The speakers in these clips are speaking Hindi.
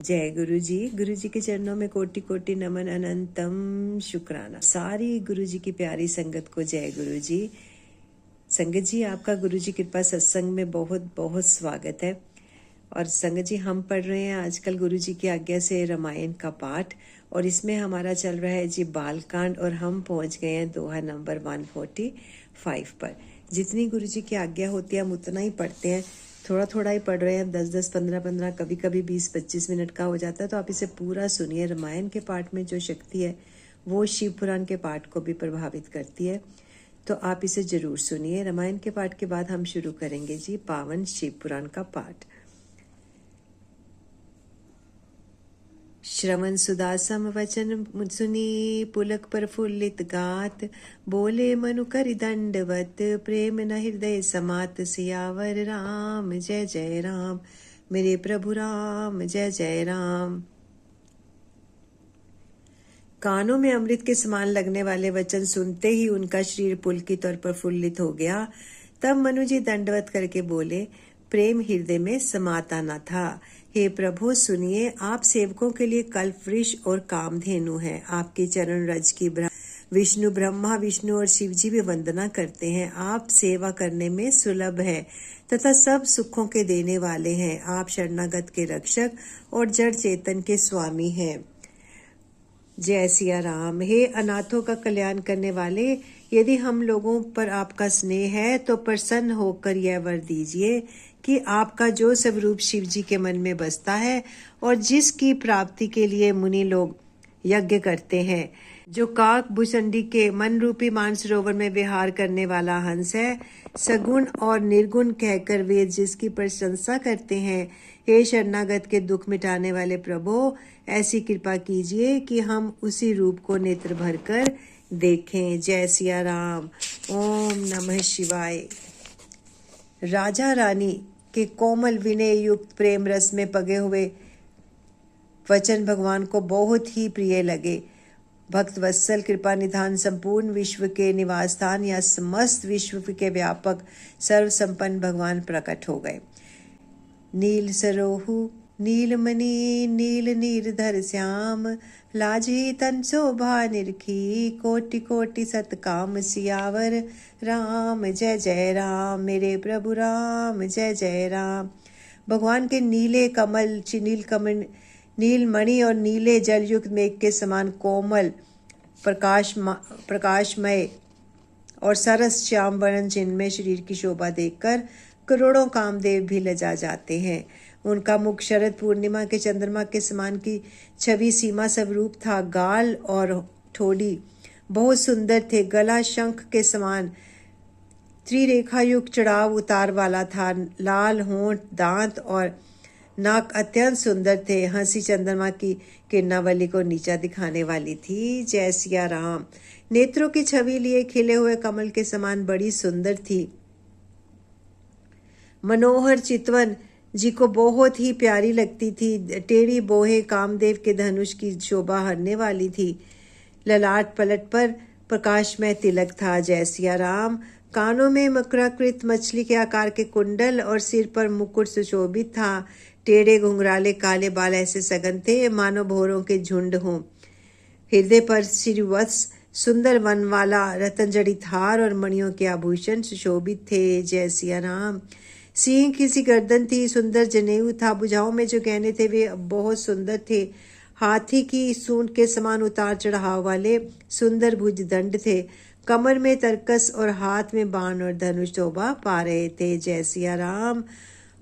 जय गुरु जी के चरणों में कोटि कोटि नमन, अनंतम शुक्राना। सारी गुरु जी की प्यारी संगत को जय गुरु जी। संगत जी, आपका गुरु जी कृपा सत्संग में बहुत बहुत स्वागत है। और संगत जी, हम पढ़ रहे हैं आजकल गुरु जी की आज्ञा से रामायण का पाठ, और इसमें हमारा चल रहा है जी बालकांड, और हम पहुंच गए हैं दोहा नंबर 145 पर। जितनी गुरु जी की आज्ञा होती है हम उतना ही पढ़ते हैं, थोड़ा थोड़ा ही पढ़ रहे हैं, 10-10, 15-15, कभी कभी 20-25 मिनट का हो जाता है। तो आप इसे पूरा सुनिए। रामायण के पाठ में जो शक्ति है वो शिव पुराण के पाठ को भी प्रभावित करती है, तो आप इसे जरूर सुनिए। रामायण के पाठ के बाद हम शुरू करेंगे जी पावन शिव पुराण का पाठ। श्रवण सुदासम वचन सुनी, पुलक प्रफुल्लित गात, बोले मनु करि दंडवत, प्रेम न हृदय समात, सियावर राम जय जय राम, मेरे प्रभु राम जय जय राम। कानों में अमृत के समान लगने वाले वचन सुनते ही उनका शरीर पुलकित और प्रफुल्लित हो गया। तब मनु जी दंडवत करके बोले, प्रेम हृदय में समाता न था। हे प्रभु सुनिए, आप सेवकों के लिए कल्पवृक्ष और कामधेनु हैं। आपके चरण रज की विष्णु, ब्रह्मा, विष्णु और शिव जी भी वंदना करते हैं। आप सेवा करने में सुलभ है तथा सब सुखों के देने वाले हैं। आप शरणागत के रक्षक और जड़ चेतन के स्वामी हैं। जय सिया राम। हे अनाथों का कल्याण करने वाले, यदि हम लोगों पर आपका स्नेह है तो प्रसन्न होकर यह वर दीजिए कि आपका जो स्वरूप शिव जी के मन में बसता है और जिसकी प्राप्ति के लिए मुनि लोग यज्ञ करते हैं, जो काक भुसंडी के मन रूपी मानसरोवर में विहार करने वाला हंस है, सगुण और निर्गुण कहकर वेद जिसकी प्रशंसा करते हैं, हे शरणागत के दुख मिटाने वाले प्रभु, ऐसी कृपा कीजिए कि हम उसी रूप को नेत्र भर कर देखें। जय सिया राम। ओम नमः शिवाय। राजा रानी के कोमल विनय युक्त प्रेम रस में पगे हुए वचन भगवान को बहुत ही प्रिय लगे। भक्त वत्सल, कृपा निधान, संपूर्ण विश्व के निवास स्थान या समस्त विश्व के व्यापक सर्व संपन्न भगवान प्रकट हो गए। नील सरोहु नीलमणि नील नीरधर श्याम, लाजी तन शोभा निरखी, कोटि कोटि सतकाम, सियावर राम जय जय राम, मेरे प्रभु राम जय जय राम। भगवान के नीले कमल, नीलमणि और नीले जलयुक्त मेघ के समान कोमल, प्रकाशमय और सरस श्याम वर्ण जिनमें शरीर की शोभा देखकर करोड़ों कामदेव भी लजा जाते हैं। उनका मुख शरद पूर्णिमा के चंद्रमा के समान की छवि सीमा स्वरूप था। गाल और ठोड़ी बहुत सुंदर थे। गला शंख के समान त्रिरेखा युक्त चढ़ाव उतार वाला था। लाल होंठ, दांत और नाक अत्यंत सुंदर थे। हंसी चंद्रमा की किरणावली को नीचा दिखाने वाली थी। जय सिया राम। नेत्रों की छवि लिए खिले हुए कमल के समान बड़ी सुंदर थी। मनोहर चितवन जी को बहुत ही प्यारी लगती थी। टेढ़ी बोहे कामदेव के धनुष की शोभा हरने वाली थी। ललाट पलट पर प्रकाशमय तिलक था। जय सिया राम। कानों में मकराकृत मछली के आकार के कुंडल और सिर पर मुकुट सुशोभित था। टेढ़े घुंघराले काले बाल ऐसे सघन थे मानो भौरों के झुंड हों। हृदय पर श्रीवत्स सुंदर वनवाला रतन जड़ित हार और मणियों के आभूषण सुशोभित थे। जय सिया राम। सिंह की सी गर्दन थी। सुंदर जनेऊ था। भुजाओं में जो गहने थे वे बहुत सुंदर थे। हाथी की सूंड के समान उतार चढ़ाव वाले सुंदर भुज दंड थे। कमर में तरकस और हाथ में बाण और धनुष शोभा पा रहे थे। जय सिया राम।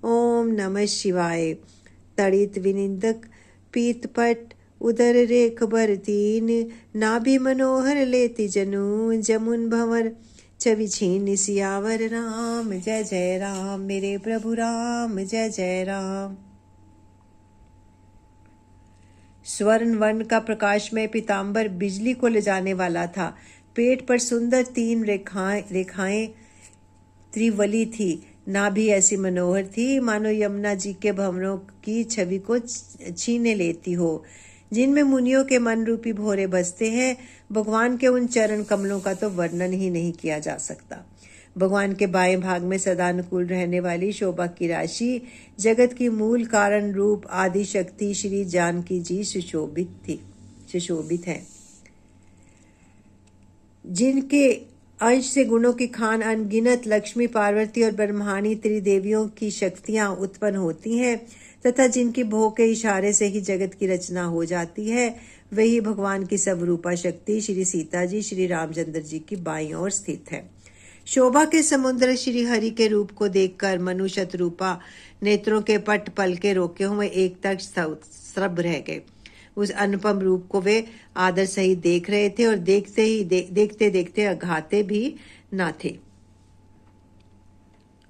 ओम नमः शिवाय। तड़ित विनिंदक पीतपट उदर रेख भर तीन, नाभि मनोहर लेति जनु, जमुन भंवर छवि छीन, सियावर राम जय जय राम, मेरे प्रभु राम जय जय राम। स्वर्ण वर्ण का प्रकाशमय पीताम्बर बिजली को ले जाने वाला था। पेट पर सुंदर 3 रेखाएं त्रिवली थी। नाभि ऐसी मनोहर थी मानो यमुना जी के भंवरों की छवि को छीने लेती हो, जिनमें मुनियों के मन रूपी भौरे बसते हैं। भगवान के उन चरण कमलों का तो वर्णन ही नहीं किया जा सकता। भगवान के बाएं भाग में सदानुकूल रहने वाली शोभा की राशि, जगत की मूल कारण रूप आदि शक्ति श्री जानकी जी सुशोभित है। जिनके अंश से गुणों की खान अनगिनत लक्ष्मी, पार्वती और ब्रह्माणी त्रिदेवियों की शक्तियां उत्पन्न होती हैं तथा जिनकी भोग के इशारे से ही जगत की रचना हो जाती है, वही भगवान की स्वरूपा शक्ति श्री सीता जी श्री रामचंद्र जी की बाईं ओर स्थित है। शोभा के समुद्र श्री हरि के रूप को देखकर मनु शतरूपा नेत्रों के पट पल के रोके हुए एक तक स्तब्ध रह गए। उस अनुपम रूप को वे आदर सहित देख रहे थे और देखते देखते अघाते भी न थे।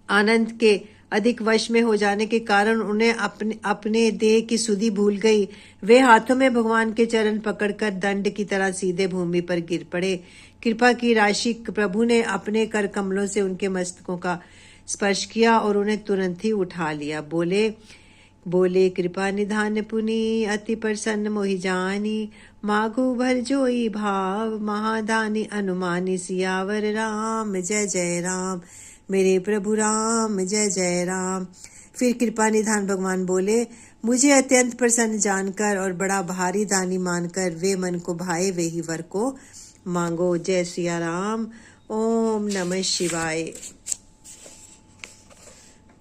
आनंद के अधिक वश में हो जाने के कारण उन्हें अपने देह की सुधि भूल गई। वे हाथों में भगवान के चरण पकड़कर दंड की तरह सीधे भूमि पर गिर पड़े। कृपा की राशि प्रभु ने अपने कर कमलों से उनके मस्तकों का स्पर्श किया और उन्हें तुरंत ही उठा लिया। बोले कृपा निधान पुनि अति प्रसन्न मोहि जानी, माघु भर जोई भाव महादानी अनुमानी, सियावर राम जय जय राम मेरे प्रभु राम जय जय राम। फिर कृपा निधान भगवान बोले, मुझे अत्यंत प्रसन्न जानकर और बड़ा भारी दानी मानकर वे मन को भाए वे ही वर को मांगो। जय सिया राम। ओम नमः शिवाय।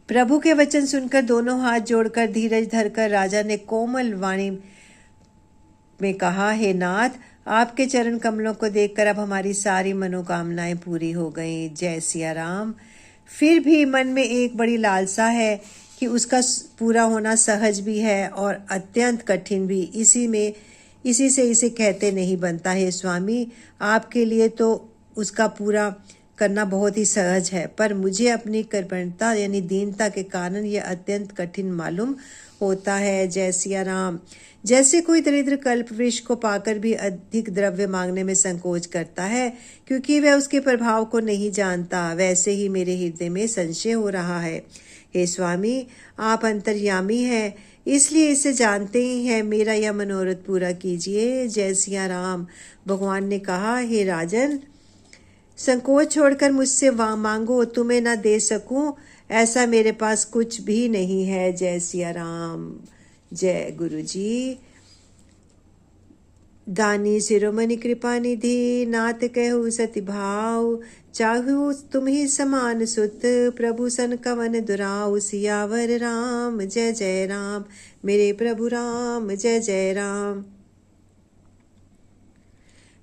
प्रभु के वचन सुनकर दोनों हाथ जोड़कर धीरज धरकर राजा ने कोमल वाणी में कहा, हे नाथ, आपके चरण कमलों को देखकर अब हमारी सारी मनोकामनाएं पूरी हो गई। जय सिया राम। फिर भी मन में एक बड़ी लालसा है कि उसका पूरा होना सहज भी है और अत्यंत कठिन भी। इसी से इसे कहते नहीं बनता है स्वामी। आपके लिए तो उसका पूरा करना बहुत ही सहज है, पर मुझे अपनी कर्मण्यता यानी दीनता के कारण यह अत्यंत कठिन मालूम होता है। जय सिया राम। जैसे कोई दरिद्र कल्प वृक्ष को पाकर भी अधिक द्रव्य मांगने में संकोच करता है क्योंकि वह उसके प्रभाव को नहीं जानता, वैसे ही मेरे हृदय में संशय हो रहा है। हे स्वामी, आप अंतर्यामी हैं, इसलिए इसे जानते ही हैं। मेरा यह मनोरथ पूरा कीजिए। जय सिया राम। भगवान ने कहा, हे राजन, संकोच छोड़कर मुझसे मांगो, तुम्हें न दे सकूं ऐसा मेरे पास कुछ भी नहीं है। जय सिया राम। जय गुरु जी। दानी शिरोमणि कृपा निधि, नाथ कहु सति भाव, चाहु तुम ही समान सुत, प्रभु सन कवन दुराऊ, सियावर राम जय जय राम मेरे प्रभु राम जय जय राम।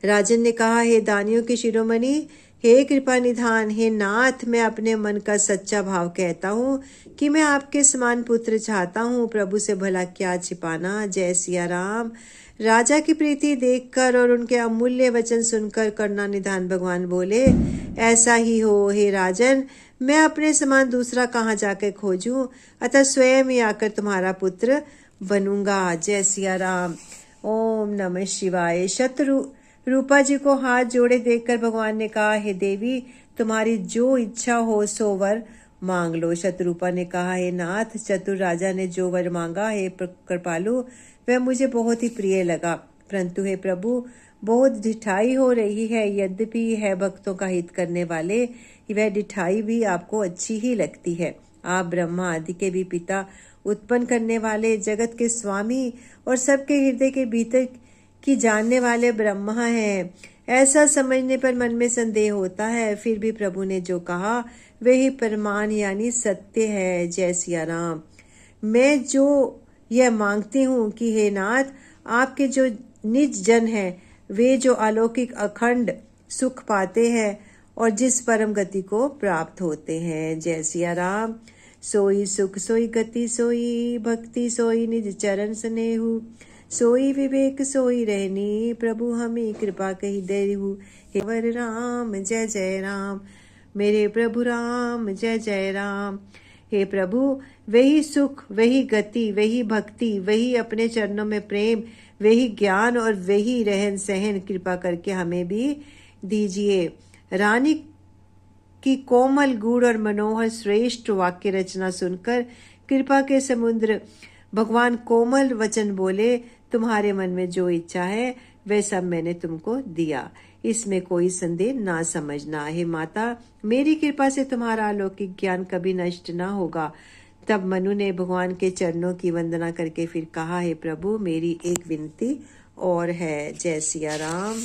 राजन ने कहा, हे दानियों के शिरोमणि, हे कृपा निधान, हे नाथ, मैं अपने मन का सच्चा भाव कहता हूँ कि मैं आपके समान पुत्र चाहता हूँ। प्रभु से भला क्या छिपाना। जय सिया राम। राजा की प्रीति देखकर और उनके अमूल्य वचन सुनकर करुणा निधान भगवान बोले, ऐसा ही हो हे राजन, मैं अपने समान दूसरा कहाँ जाकर खोजूं, अतः स्वयं ही आकर तुम्हारा पुत्र बनूंगा। जय सिया राम। ओम नमः शिवाय। रूपा जी को हाथ जोड़े देखकर भगवान ने कहा, हे देवी, तुम्हारी जो इच्छा हो सो वर मांग लो। शतरूपा ने कहा, हे नाथ, चतुर राजा ने जो वर मांगा हे कृपालु, वह मुझे बहुत ही प्रिय लगा, परंतु हे प्रभु, बहुत ढिठाई हो रही है। यद्यपि है भक्तों का हित करने वाले, वह ढिठाई भी आपको अच्छी ही लगती है। आप ब्रह्मा आदि के भी पिता, उत्पन्न करने वाले, जगत के स्वामी और सबके हृदय के भीतर की जानने वाले ब्रह्मा हैं। ऐसा समझने पर मन में संदेह होता है, फिर भी प्रभु ने जो कहा वही प्रमाण यानी सत्य है। जय सिया राम। मैं जो यह मांगती हूँ कि हे नाथ, आपके जो निज जन हैं, वे जो अलौकिक अखंड सुख पाते हैं और जिस परम गति को प्राप्त होते हैं। जय सिया राम। सोई सुख सोई गति सोई भक्ति सोई निज चरण स्नेहु, सोई विवेक सोई रहनी, प्रभु हमें कृपा कही देहु। हे वर राम जय जय राम मेरे प्रभु राम जय जय राम। हे प्रभु, वही सुख, वही गति, वही भक्ति, वही अपने चरणों में प्रेम, वही ज्ञान और वही रहन सहन कृपा करके हमें भी दीजिए। रानी की कोमल गूढ़ और मनोहर श्रेष्ठ वाक्य रचना सुनकर कृपा के समुद्र भगवान कोमल वचन बोले, तुम्हारे मन में जो इच्छा है वह सब मैंने तुमको दिया। इसमें कोई संदेह ना समझना। हे माता, मेरी कृपा से तुम्हारा अलौकिक ज्ञान कभी नष्ट ना होगा। तब मनु ने भगवान के चरणों की वंदना करके फिर कहा, हे प्रभु, मेरी एक विनती और है। जय सिया राम।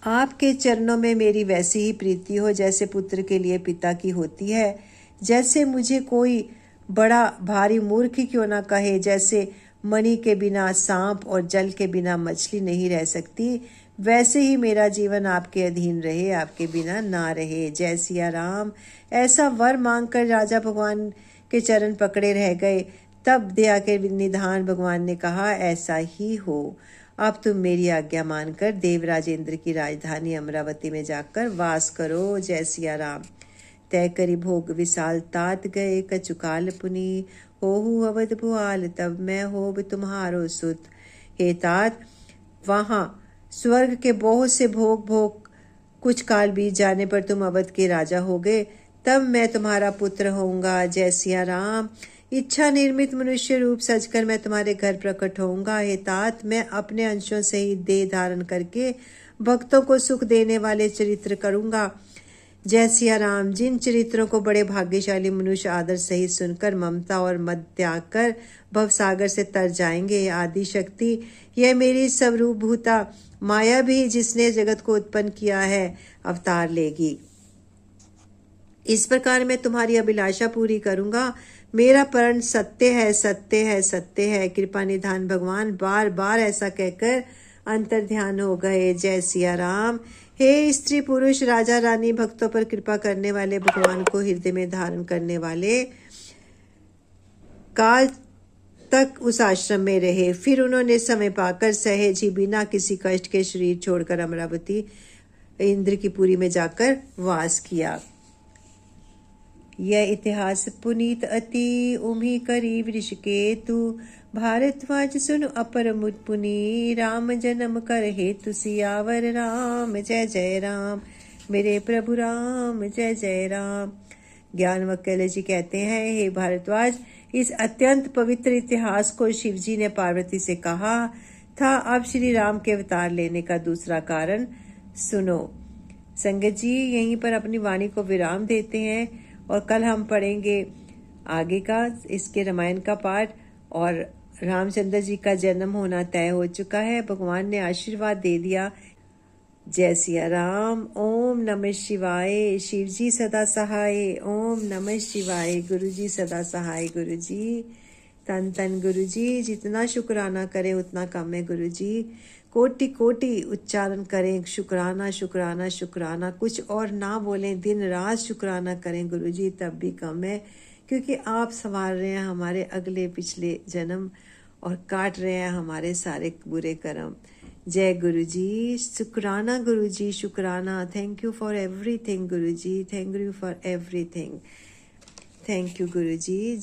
आपके चरणों में मेरी वैसी ही प्रीति हो जैसे पुत्र के लिए पिता की होती है। जैसे मुझे कोई बड़ा भारी मूर्ख ही क्यों ना कहे, जैसे मणि के बिना सांप और जल के बिना मछली नहीं रह सकती, वैसे ही मेरा जीवन आपके अधीन रहे, आपके बिना ना रहे। जय सिया राम। ऐसा वर मांगकर राजा भगवान के चरण पकड़े रह गए। तब दया के निधान भगवान ने कहा, ऐसा ही हो। अब तुम मेरी आज्ञा मानकर देवराज इंद्र की राजधानी अमरावती में जाकर वास करो। जय सिया राम। तय करी भोग विशाल तात गए, कचुकाल पुनी होहु अवध भुआल, तब मैं होब तुम्हारो सुत। हे तात, वहां स्वर्ग के बहुत से भोग कुछ काल बीत जाने पर तुम अवध के राजा हो गए, तब मैं तुम्हारा पुत्र होऊंगा। जय सिया राम। इच्छा निर्मित मनुष्य रूप सजकर मैं तुम्हारे घर प्रकट होऊंगा। हे तात, मैं अपने अंशों से ही देह धारण करके भक्तों को सुख देने वाले चरित्र करूंगा। जय सिया राम। जिन चरित्रों को बड़े भाग्यशाली मनुष्य आदर सहित सुनकर ममता और मद त्याग कर भवसागर से तर जाएंगे। आदि शक्ति, यह मेरी स्वरूपभूता माया भी जिसने जगत को उत्पन्न किया है अवतार लेगी। इस प्रकार मैं तुम्हारी अभिलाषा पूरी करूंगा। मेरा प्रण सत्य है, सत्य है, सत्य है। कृपा निधान भगवान बार बार ऐसा कहकर अंतर ध्यान हो गए। जय सिया राम। हे स्त्री पुरुष, राजा रानी, भक्तों पर कृपा करने वाले भगवान को हृदय में धारण करने वाले काल तक उस आश्रम में रहे। फिर उन्होंने समय पाकर सहज ही बिना किसी कष्ट के शरीर छोड़कर अमरावती इंद्र की पुरी में जाकर वास किया। यह इतिहास पुनीत अति उम्ही करी वृषकेतु, भारतवाज सुनु अपर मुद पुनि, राम जन्म कर हेतु सियावर राम। जय जय राम। मेरे प्रभु राम, जय जय राम। ज्ञान वक्कल जी कहते हैं, हे भारद्वाज, इस अत्यंत पवित्र इतिहास को शिवजी ने पार्वती से कहा था। अब श्री राम के अवतार लेने का दूसरा कारण सुनो। संगत जी, यहीं पर अपनी वाणी को विराम देते हैं और कल हम पढ़ेंगे आगे का इसके रामायण का पाठ। और रामचंद्र जी का जन्म होना तय हो चुका है, भगवान ने आशीर्वाद दे दिया। जय सिया राम। ओम नमः शिवाय। शिव जी सदा सहाय। ओम नमः शिवाय। गुरु जी सदा सहाय। गुरु जी तन तन गुरु जी, जितना शुक्राना करें उतना कम है। गुरु जी कोटि कोटि उच्चारण करें, शुक्राना शुक्राना शुक्राना, कुछ और ना बोलें, दिन रात शुक्राना करें गुरु जी, तब भी कम है, क्योंकि आप संवार रहे हैं हमारे अगले पिछले जन्म और काट रहे हैं हमारे सारे बुरे कर्म। जय गुरु जी। शुक्राना गुरु जी, शुक्राना। Thank you for everything guru ji, thank you for everything. Thank you guru ji.